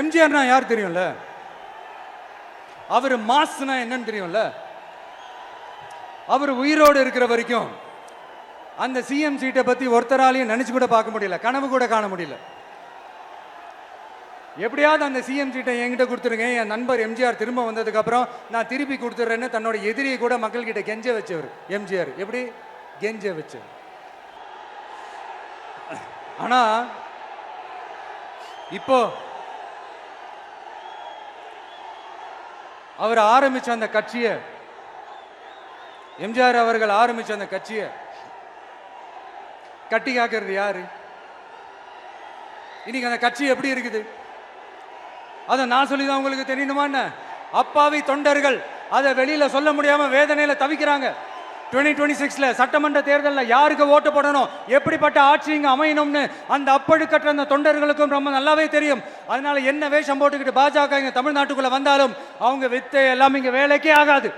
எம்ஜிஆர்னா யார் தெரியும்ல? அவர் மாஸ்னா என்னன்னு தெரியும்ல? அவர் உயிரோடு இருக்கிற வரைக்கும் அந்த சிஎம் சீட்டை பத்தி ஒருத்தராலையும் நினைச்சு கூட பார்க்க முடியல, கனவு கூட காண முடியல. எப்படியாவது அந்த சிஎம் சீட்டை என்கிட்ட கொடுத்துருங்க, என் நண்பர் எம்ஜிஆர் திரும்ப வந்ததுக்கு அப்புறம் நான் திருப்பி கொடுத்துட்றேன்னு தன்னோட எதிரியை கூட மக்கள் கிட்ட கெஞ்ச வச்சவர் எம்ஜிஆர். எப்படி கெஞ்ச வச்சவர். ஆனா இப்போ அவர் ஆரம்பிச்ச அந்த கட்சியை, எம்ஜிஆர் அவர்கள் ஆரம்பிச்ச அந்த கட்சியை கட்டி காக்கிறது யாரு? இன்னைக்கு அந்த கட்சி எப்படி இருக்குது? அதை நான் சொல்லிதான் உங்களுக்கு தெரியணுமா என்ன? அப்பாவி தொண்டர்கள் அதை வெளியில சொல்ல முடியாம வேதனையில தவிக்கிறாங்க. 2026 சட்டமன்ற தேர்தலில் யாருக்கு ஓட்டு போடணும், எப்படிப்பட்ட ஆட்சி இங்க அமையணும்னு அந்த அப்பழுக்கற்ற அந்த தொண்டர்களுக்கும் ரொம்ப நல்லாவே தெரியும். அதனால என்ன வேஷம் போட்டுக்கிட்டு பாஜக இங்க தமிழ்நாட்டுக்குள்ள வந்தாலும் அவங்க வித்தை எல்லாம் இங்க வேலைக்கே ஆகாது.